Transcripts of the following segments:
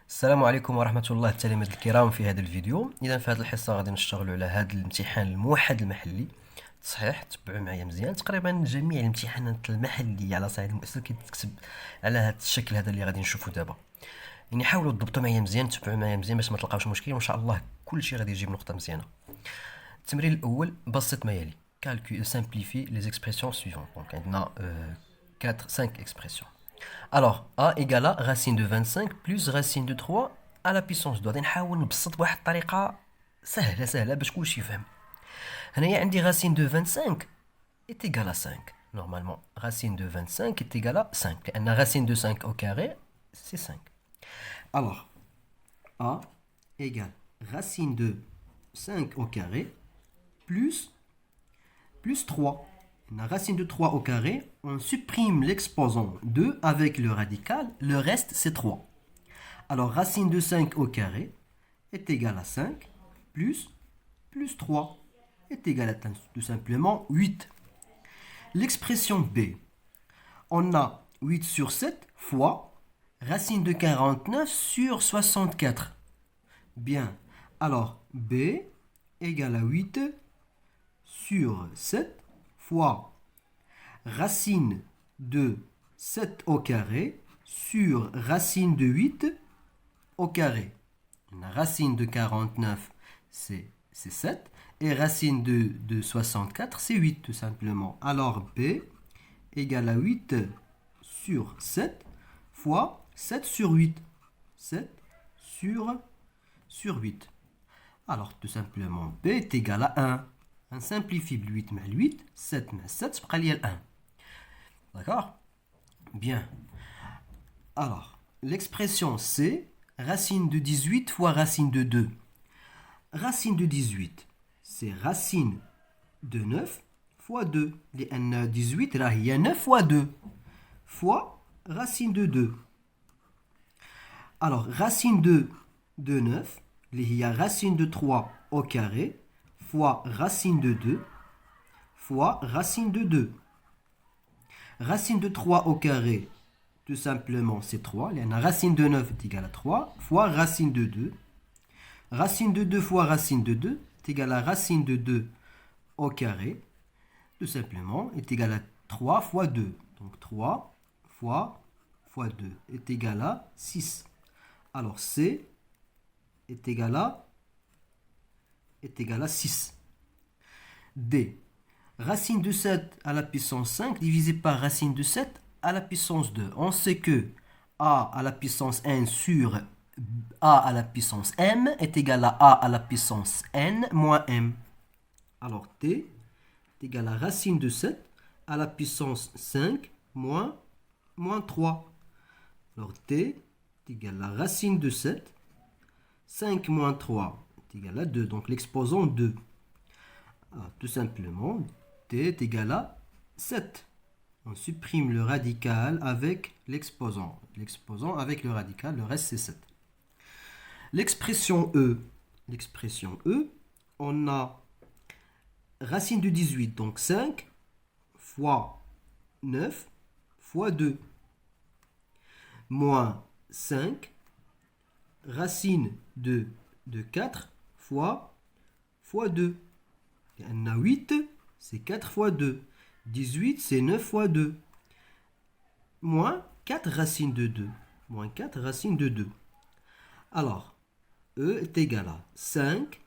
السلام عليكم ورحمة الله التلاميذ الكرام. في هذا الفيديو في هذه الحصة غادي نشتغلوا على هذا الامتحان الموحد المحلي. صحيح، تبعوا معايا مزيان. تقريبا جميع الامتحانات المحلية على صعيد المؤسسة كتكتب على هذا الشكل هذا اللي غادي نشوفوا دابا. يعني حاولوا تضبطوا معايا مزيان، تبعوا معايا مزيان باش ما تلقاوش مشكل، وان شاء الله كل شيء غادي يجيب نقطة مزيانة. التمرين الأول بسط ما يلي. Calcule, simplifie les expressions suivantes. Donc, on a 5 expressions. Alors, a égale à racine de 25 plus racine de 3 à la puissance 2. غادي نحاول نبسط بواحد الطريقة سهلة باش كلشي يفهم. هنايا عندي racine de 25 est égale à 5. Normalement, racine de 25 est égale à 5. لأن racine de 5 au carré, c'est 5. Alors, a égale racine de 5 au carré plus 3. La racine de 3 au carré, on supprime l'exposant 2 avec le radical, le reste c'est 3. Alors racine de 5 au carré est égal à 5 plus 3 est égal à tout simplement 8. L'expression B, on a 8 sur 7 fois racine de 49 sur 64. Bien, alors B égale à 8 sur 7 fois racine de 7 au carré sur racine de 8 au carré. La racine de 49, c'est 7. Et racine de 64, c'est 8 tout simplement. Alors B égale à 8 sur 7 fois 7 sur 8. 7 sur 8. Alors tout simplement B est égal à 1. On simplifie 8 مع 8, 7 مع 7, تبقى لي 1. D'accord? Bien. Alors, l'expression C, racine de 18 fois racine de 2. Racine de 18, c'est racine de 9 fois 2. لأن 18 راه هي 9 fois 2 fois racine de 2. Alors, racine de 9, اللي هي racine de 3 au carré, fois racine de 2 fois racine de 2. Racine de 3 au carré, tout simplement, c'est 3. La racine de 9 est égale à 3 fois racine de 2. Racine de 2 fois racine de 2 est égale à racine de 2 au carré. Tout simplement, est égal à 3 fois 2. Donc 3 fois 2 est égal à 6. Alors C est égal à 6. D. Racine de 7 à la puissance 5 divisé par racine de 7 à la puissance 2. On sait que a à la puissance n sur a à la puissance m est égal à a à la puissance n moins m. Alors t est égal à racine de 7 à la puissance 5 moins 3. Alors t est égal à racine de 7, 5 moins 3 est égal à 2. Donc l'exposant 2. Alors, tout simplement, t est égal à 7. On supprime le radical avec l'exposant. L'exposant avec le radical, le reste c'est 7. L'expression E. L'expression E, on a racine de 18, donc 5 fois 9 fois 2. Moins 5, racine de 4 fois 2. On a 8, c'est 4 fois 2. 18, c'est 9 fois 2. Moins 4 racine de 2. Moins 4 racine de 2. Alors, E est égal à 5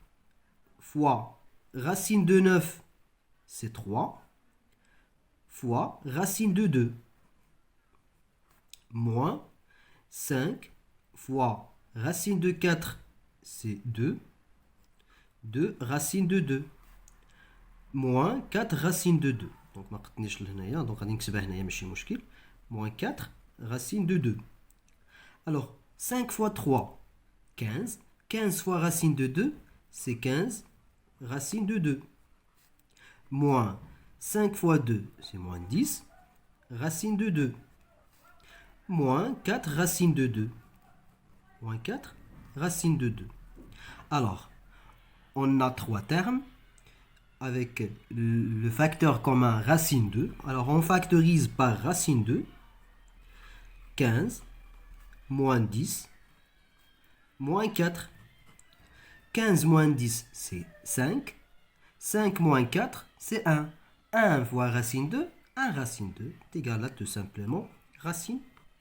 fois racine de 9, c'est 3, fois racine de 2. Moins 5 fois racine de 4, c'est 2. 2 racine de 2. Moins 4 racine de 2. Donc ما قطنيش لهنايا، donc غادي نكتبها هنايا ماشي مشكل. Moins 4 racine de 2. Alors 5 fois 3, 15. 15 fois racine de 2, c'est 15 racine de 2. Moins 5 fois 2, c'est moins 10 racine de 2. Moins 4 racine de 2. Moins 4 racine de 2. Alors, on a 3 termes avec le facteur commun racine 2. Alors on factorise par racine 2. 15 moins 10 moins 4. 15 moins 10, c'est 5. 5 moins 4, c'est 1. 1 fois racine 2, 1 racine 2 est égal à tout simplement racine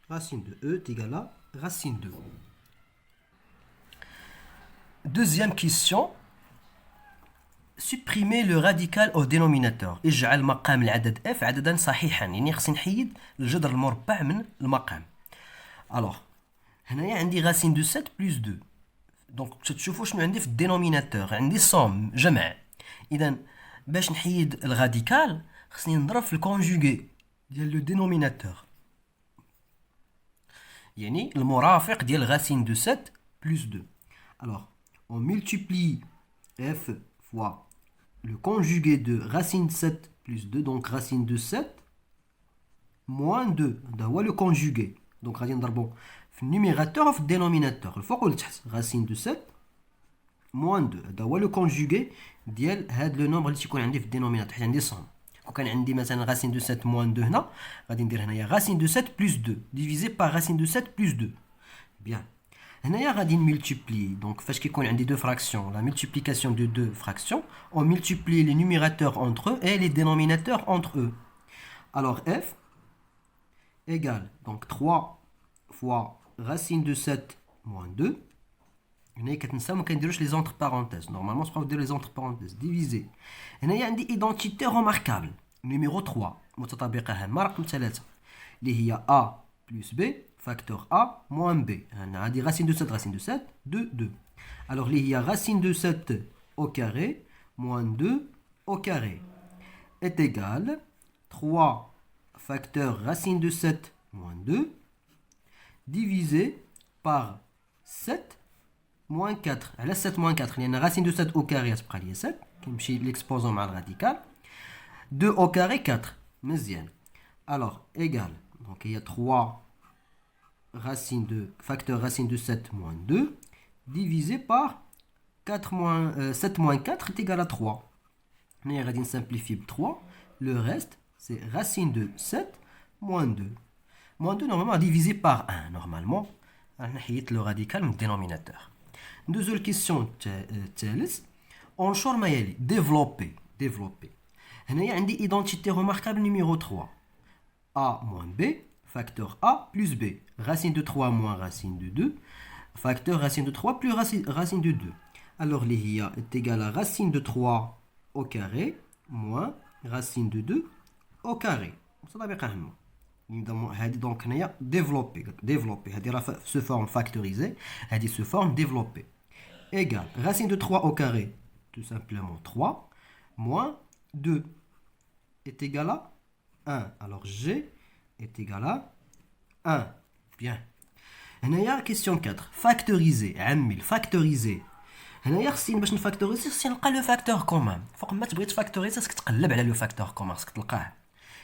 de E est égal à racine 2. Deuxième question. Supprimer le radical au dénominateur. اجعل مقام العدد f عددا صحيحا. يعني خصني نحيد الجذر المربع من المقام. Alors, هنايا عندي racine de 7 plus 2. دونك تشوفوا شنو عندي في الدينوميناتور. عندي صوم جمع. اذا باش نحيد الراديكال خصني نضرب في الكونجوغي ديال لو دينوميناتور. يعني المرافق ديال racine de 7 plus 2. Alors, on multiplie f fois le conjugué de racine 7 plus 2, donc racine de 7 moins 2. هو le conjugué. Donc غادي نضربو في النيميراتور وفي الدينوميناتور الفوق والتحت. racine de 7 moins 2 هذا هو لو كونجوغي ديال هاد لو نومبر اللي تيكون عندي في الدينوميناتور حيت عندي صوم. كون كان عندي مثلا racine de 7 moins 2 هنا غادي ندير هنايا racine de 7 plus 2 divisé par racine de 7 plus 2. Bien. هنايا غادي نملتيبلي. دونك فاش كيكون عندي دو فراكسيون la multiplication de deux fractions on multiplie les numérateurs entre eux et les dénominateurs entre eux. Alors f égale donc 3 fois racine de 7 moins 2. هنا كتنساو ما كنديروش لي زونتر بارونتيز. نورمالمون تبقاو ديروا لي زونتر بارونتيز ديفيزي. هنايا عندي ايدونتيتي روماركابل نيميرو 3 متطابقه هامه رقم 3 اللي هي a plus b facteur a moins b. هنا هذه racine de 7 racine de 7 2 2. alors اللي هي racine de 7 au carré moins 2 au carré est égal 3 facteur racine de 7 moins 2 divisé par 7 moins 4. على 7 moins 4 لأن racine de 7 au carré تبقى لي 7 كيمشي l'exposant مع الراديكال 2 au carré 4 مزيان. alors égal donc il y a 3 racine de facteur racine de 7 moins 2 divisé par 4 moins 7 moins 4 est égal à 3. On va simplifier 3. Le reste c'est racine de 7 moins 2. Moins 2 normalement divisé par 1 normalement. On a le radical du dénominateur. Deuxième question on change développer. هنا عندي identité remarquable numéro 3. A moins B facteur A plus B. Racine de 3 moins racine de 2. Facteur racine de 3 plus racine de 2. Alors l'IA est égal à racine de 3 au carré moins racine de 2 au carré. Ça va bien. Donc on a développé. Se forme factorisée. Se forme développée. Égal. Racine de 3 au carré. Tout simplement 3 moins 2 est égal à 1. Alors G est égal à 1. Bien. هنايا question 4. Factoriser. عمل factoriser. هنايا خصني باش نفاكتوريزي خصني نلقى لو فاكتور كومان. فوق ما تبغي تفاكتوريزي خصك تقلب على لو فاكتور كومان خصك تلقاه.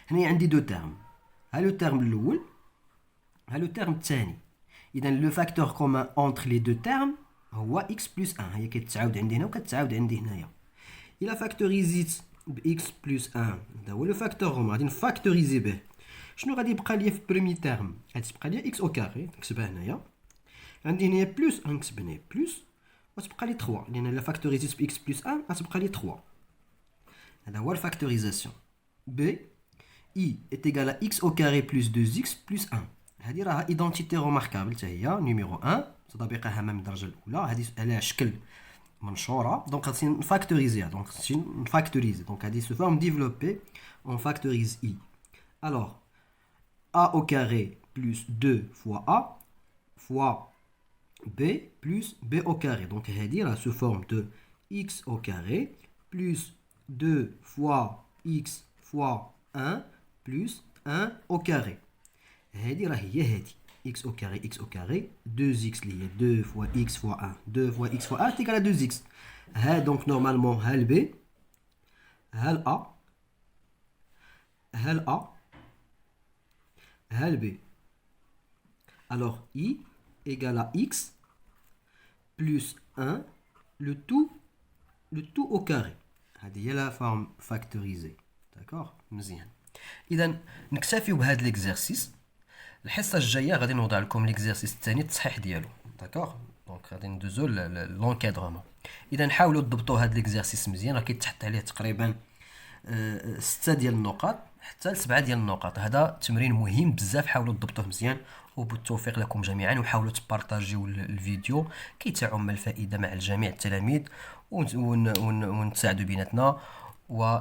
هنايا عندي دو تيرم. ها لو تيرم الاول ها لو تيرم الثاني. اذا لو فاكتور كومان اونتر لي دو تيرم هو x بلس 1. هي كتعاود عندي هنا وكتعاود عندي هنايا. الا فاكتوريزيت ب x بلس 1 هذا هو لو فاكتور كومان غادي نفاكتوريزي به. شنو غادي يبقى ليا في بريمي تيرم؟ غادي تبقى ليا x او كاري نكتبها هنايا. عندي هنايا بلس نكتب هنا بلس وتبقى لي 3 لان الا فاكتوريزيت ب x بلس 1 غتبقى لي 3. هذا هو الفاكتوريزاسيون. b i est égal à x au carré plus 2x plus 1. هذه راها ايدونتيتي روماركابل حتى هي نيميرو 1 تطابق هامه من الدرجه الاولى. هذه على شكل منشوره دونك غادي نفاكتوريزيها. دونك غادي نفاكتوريزي دونك هذه سو فورم ديفلوبي on factorise i. alors a au carré plus 2 fois a fois b plus b au carré. donc هذه راه sous forme de x au carré plus 2 fois x fois 1 plus 1 au carré. هذه راه هي هذه x au carré x au carré 2x اللي هي 2 fois x fois 1 2 fois x fois 1 est égal à 2x. ها donc normalement ها ال b ها ال a ها ال a ها ال b. alors i égale à x plus 1 le tout au carré. هذه هي لا فورم فاكتوريزي. داكوغ مزيان. اذا نكتفيو بهذا ليكزارسيس. الحصه الجايه غادي نوضع لكم ليكزارسيس الثاني التصحيح ديالو. داكوغ دونك غادي ندوزو لونكادرومون. اذا حاولوا تضبطوا هذا ليكزارسيس مزيان، راه كيتحط عليه تقريبا 6 ديال النقاط حتى ل7 ديال النقاط. هذا تمرين مهم بزاف، حاولوا تضبطوه مزيان، وبالتوفيق لكم جميعا. وحاولوا تبارطاجيو الفيديو كي تعم الفائده مع الجميع التلاميذ، ونتساعدوا بيناتنا. و